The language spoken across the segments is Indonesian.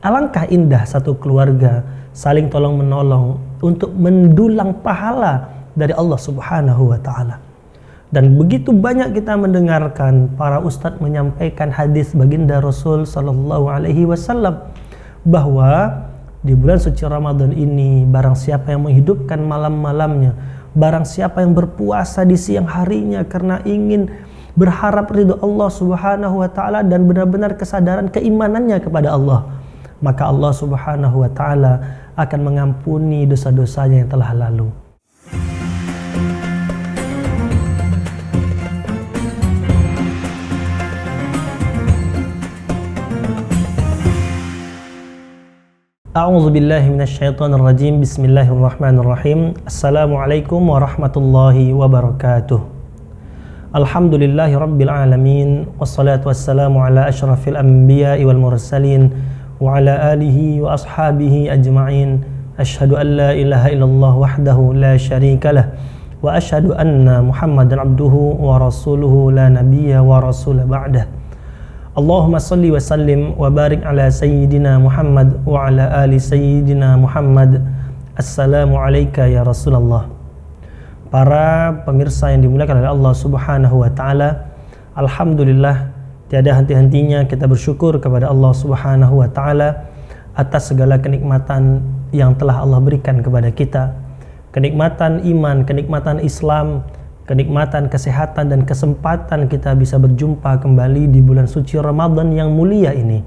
Alangkah indah satu keluarga saling tolong menolong untuk mendulang pahala dari Allah Subhanahu wa taala. Dan begitu banyak kita mendengarkan para ustadz menyampaikan hadis baginda Rasul sallallahu alaihi wasallam bahwa di bulan suci Ramadan ini barang siapa yang menghidupkan malam-malamnya, barang siapa yang berpuasa di siang harinya karena ingin berharap ridho Allah Subhanahu wa taala dan benar-benar kesadaran keimanannya kepada Allah, maka Allah Subhanahu wa taala akan mengampuni dosa-dosanya yang telah lalu. A'udzu billahi minasyaitonir rajim. Bismillahirrahmanirrahim. Assalamualaikum warahmatullahi wabarakatuh. Alhamdulillahi rabbil alamin, wassalatu wassalamu ala asyrafil anbiya'i wal mursalin wa ala alihi wa ashabihi ajma'in. Asyhadu an la ilaha illallah wahdahu la syarika lah wa asyhadu anna Muhammadan abduhu wa rasuluhu la nabiyya wa rasula ba'dah. Allahumma salli wa sallim wa barik ala sayyidina Muhammad wa ala ali sayyidina Muhammad. Assalamu alayka ya Rasulullah. Para pemirsa yang dimuliakan oleh Allah Subhanahu wa taala, alhamdulillah tiada henti-hentinya kita bersyukur kepada Allah Subhanahu wa taala atas segala kenikmatan yang telah Allah berikan kepada kita. Kenikmatan iman, kenikmatan Islam, kenikmatan kesehatan dan kesempatan kita bisa berjumpa kembali di bulan suci Ramadan yang mulia ini.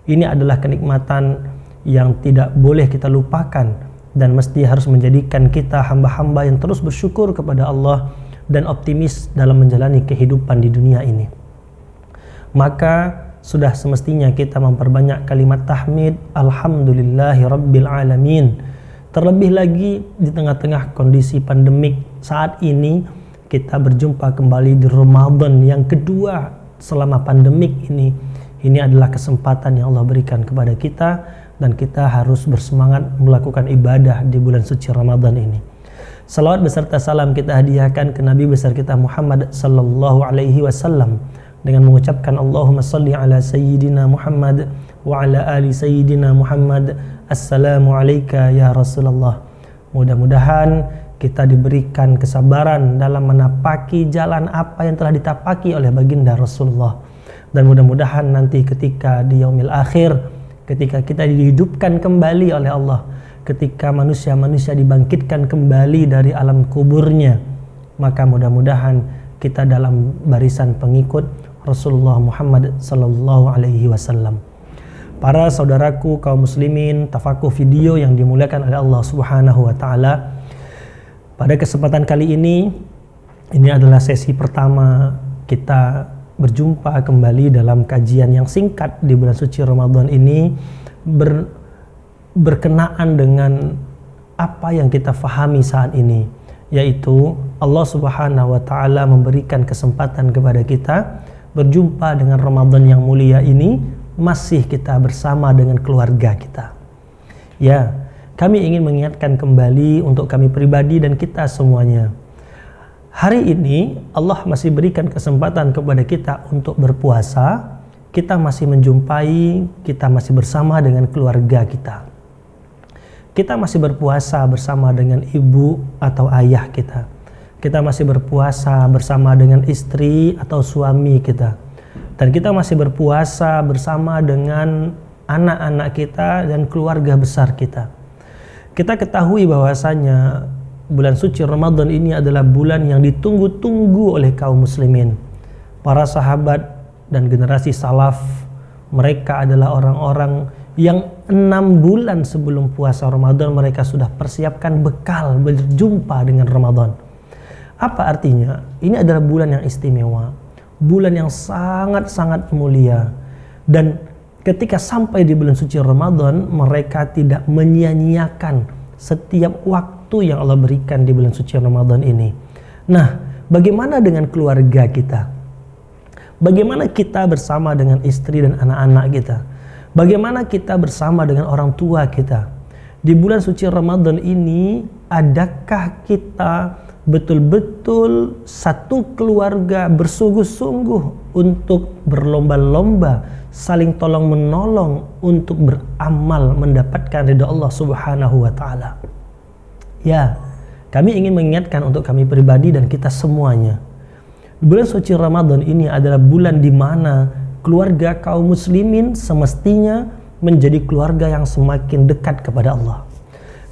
Ini adalah kenikmatan yang tidak boleh kita lupakan dan mesti harus menjadikan kita hamba-hamba yang terus bersyukur kepada Allah dan optimis dalam menjalani kehidupan di dunia ini. Maka sudah semestinya kita memperbanyak kalimat tahmid, alhamdulillahi rabbil alamin. Terlebih lagi di tengah-tengah kondisi pandemik saat ini, kita berjumpa kembali di Ramadan yang kedua selama pandemik ini. Ini adalah kesempatan yang Allah berikan kepada kita dan kita harus bersemangat melakukan ibadah di bulan suci Ramadan ini. Salawat beserta salam kita hadiahkan ke Nabi besar kita Muhammad sallallahu alaihi wasallam dengan mengucapkan Allahumma salli ala sayyidina Muhammad wa ala ali sayyidina Muhammad. Assalamu alayka ya Rasulullah. Mudah-mudahan kita diberikan kesabaran dalam menapaki jalan apa yang telah ditapaki oleh baginda Rasulullah. Dan mudah-mudahan nanti ketika di yaumil akhir, ketika kita dihidupkan kembali oleh Allah, ketika manusia-manusia dibangkitkan kembali dari alam kuburnya, maka mudah-mudahan kita dalam barisan pengikut Rasulullah Muhammad sallallahu alaihi wasallam. Para saudaraku kaum muslimin, tafakuh video yang dimuliakan oleh Allah Subhanahu wa taala. Pada kesempatan kali ini adalah sesi pertama kita berjumpa kembali dalam kajian yang singkat di bulan suci Ramadan ini berkenaan dengan apa yang kita fahami saat ini, yaitu Allah Subhanahu wa taala memberikan kesempatan kepada kita berjumpa dengan Ramadan yang mulia ini, masih kita bersama dengan keluarga kita. Ya, kami ingin mengingatkan kembali untuk kami pribadi dan kita semuanya. Hari ini Allah masih berikan kesempatan kepada kita untuk berpuasa. Kita masih menjumpai, kita masih bersama dengan keluarga kita. Kita masih berpuasa bersama dengan ibu atau ayah kita. Kita masih berpuasa bersama dengan istri atau suami kita. Dan kita masih berpuasa bersama dengan anak-anak kita dan keluarga besar kita. Kita ketahui bahwasanya bulan suci Ramadan ini adalah bulan yang ditunggu-tunggu oleh kaum muslimin. Para sahabat dan generasi salaf, mereka adalah orang-orang yang 6 bulan sebelum puasa Ramadan mereka sudah persiapkan bekal berjumpa dengan Ramadan. Apa artinya? Ini adalah bulan yang istimewa, bulan yang sangat-sangat mulia. Dan ketika sampai di bulan suci Ramadan, mereka tidak menyia-nyiakan setiap waktu yang Allah berikan di bulan suci Ramadan ini. Nah, bagaimana dengan keluarga kita? Bagaimana kita bersama dengan istri dan anak-anak kita? Bagaimana kita bersama dengan orang tua kita? Di bulan suci Ramadan ini, adakah kita betul-betul satu keluarga bersungguh-sungguh untuk berlomba-lomba saling tolong menolong untuk beramal mendapatkan ridha Allah Subhanahu wa taala. Ya, kami ingin mengingatkan untuk kami pribadi dan kita semuanya. Bulan suci Ramadan ini adalah bulan di mana keluarga kaum muslimin semestinya menjadi keluarga yang semakin dekat kepada Allah.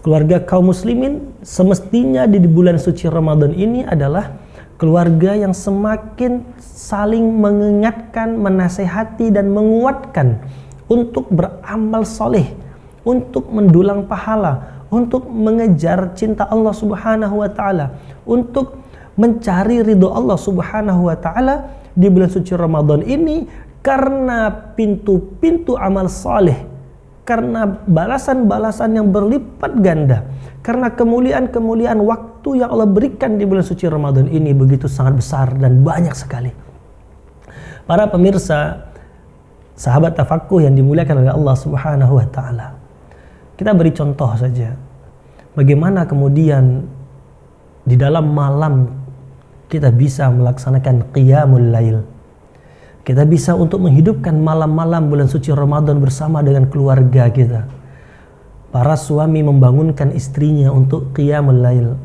Keluarga kaum muslimin semestinya di bulan suci Ramadan ini adalah keluarga yang semakin saling mengingatkan, menasehati dan menguatkan untuk beramal soleh, untuk mendulang pahala, untuk mengejar cinta Allah Subhanahu wa taala, untuk mencari ridho Allah Subhanahu wa taala di bulan suci Ramadan ini, karena pintu-pintu amal soleh, karena balasan-balasan yang berlipat ganda, karena kemuliaan-kemuliaan waktu yang Allah berikan di bulan suci Ramadan ini begitu sangat besar dan banyak sekali. Para pemirsa, sahabat tafaqquh yang dimuliakan oleh Allah Subhanahu wa taala, kita beri contoh saja bagaimana kemudian di dalam malam kita bisa melaksanakan qiyamul lail. Kita bisa untuk menghidupkan malam-malam bulan suci Ramadan bersama dengan keluarga kita. Para suami membangunkan istrinya untuk qiyamul lail.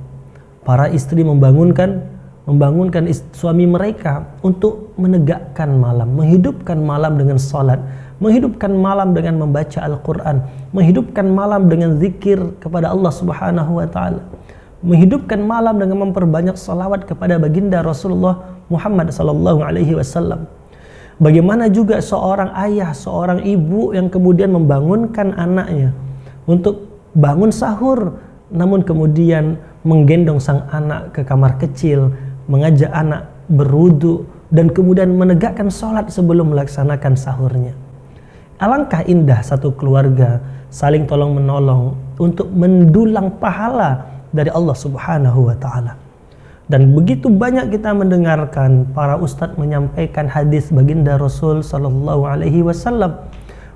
Para istri membangunkan suami mereka untuk menegakkan malam, menghidupkan malam dengan salat, menghidupkan malam dengan membaca Al-Quran, menghidupkan malam dengan zikir kepada Allah Subhanahu wa taala, menghidupkan malam dengan memperbanyak salawat kepada baginda Rasulullah Muhammad sallallahu alaihi wasallam. Bagaimana juga seorang ayah, seorang ibu yang kemudian membangunkan anaknya untuk bangun sahur, namun kemudian menggendong sang anak ke kamar kecil, mengajak anak berwudu dan kemudian menegakkan sholat sebelum melaksanakan sahurnya. Alangkah indah satu keluarga saling tolong menolong untuk mendulang pahala dari Allah Subhanahu wa taala. Dan begitu banyak kita mendengarkan para ustadz menyampaikan hadis baginda Rasul sallallahu alaihi wasallam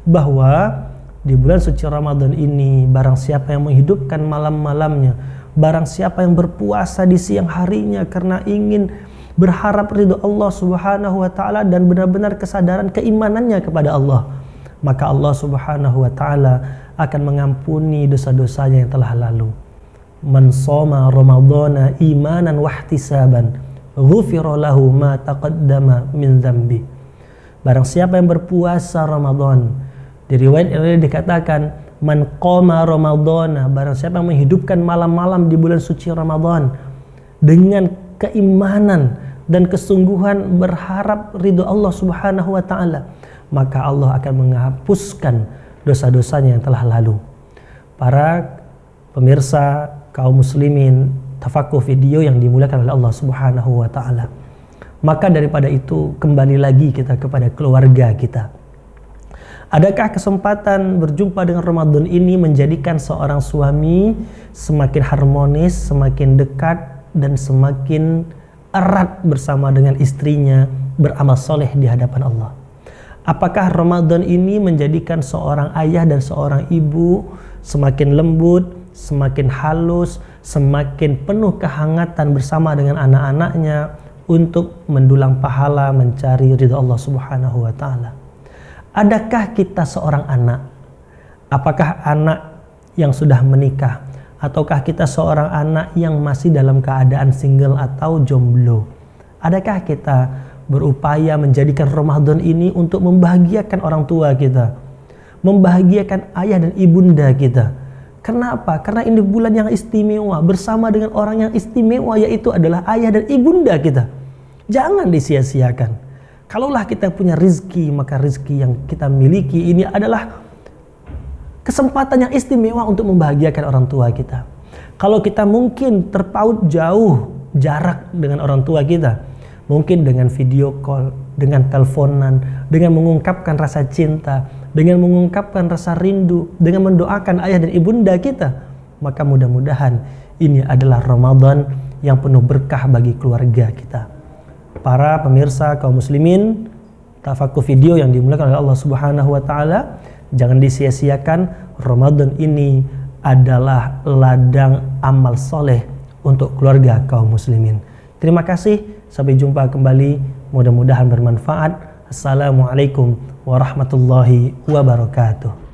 bahwa di bulan suci Ramadan ini barang siapa yang menghidupkan malam-malamnya, barang siapa yang berpuasa di siang harinya karena ingin berharap ridho Allah Subhanahu wa taala dan benar-benar kesadaran keimanannya kepada Allah, maka Allah Subhanahu wa taala akan mengampuni dosa-dosanya yang telah lalu. Man shoma ramadhana imanan wahtisaban ghufira lahu ma taqaddama min dzambi. Barang siapa yang berpuasa Ramadan, di riwayat ini dikatakan man qama ramadhana, barang siapa yang menghidupkan malam-malam di bulan suci Ramadan dengan keimanan dan kesungguhan berharap ridho Allah Subhanahu wa taala, maka Allah akan menghapuskan dosa-dosanya yang telah lalu. Para pemirsa kaum muslimin tafaqquh video yang dimuliakan oleh Allah Subhanahu wa taala, maka daripada itu kembali lagi kita kepada keluarga kita. Adakah kesempatan berjumpa dengan Ramadan ini menjadikan seorang suami semakin harmonis, semakin dekat dan semakin erat bersama dengan istrinya beramal soleh di hadapan Allah? Apakah Ramadan ini menjadikan seorang ayah dan seorang ibu semakin lembut, semakin halus, semakin penuh kehangatan bersama dengan anak-anaknya untuk mendulang pahala mencari ridha Allah Subhanahu wa taala? Adakah kita seorang anak? Apakah anak yang sudah menikah ataukah kita seorang anak yang masih dalam keadaan single atau jomblo? Adakah kita berupaya menjadikan Ramadan ini untuk membahagiakan orang tua kita, membahagiakan ayah dan ibunda kita? Kenapa? Karena ini bulan yang istimewa bersama dengan orang yang istimewa, yaitu adalah ayah dan ibunda kita. Jangan disia-siakan. Kalaulah kita punya rizki, maka rizki yang kita miliki ini adalah kesempatan yang istimewa untuk membahagiakan orang tua kita. Kalau kita mungkin terpaut jauh jarak dengan orang tua kita, mungkin dengan video call, dengan teleponan, dengan mengungkapkan rasa cinta, dengan mengungkapkan rasa rindu, dengan mendoakan ayah dan ibunda kita, maka mudah-mudahan ini adalah Ramadan yang penuh berkah bagi keluarga kita. Para pemirsa kaum muslimin tafaqquh video yang dimuliakan oleh Allah Subhanahu wa taala, jangan disia-siakan. Ramadan ini adalah ladang amal soleh untuk keluarga kaum muslimin. Terima kasih, sampai jumpa kembali, mudah-mudahan bermanfaat. Assalamualaikum warahmatullahi wabarakatuh.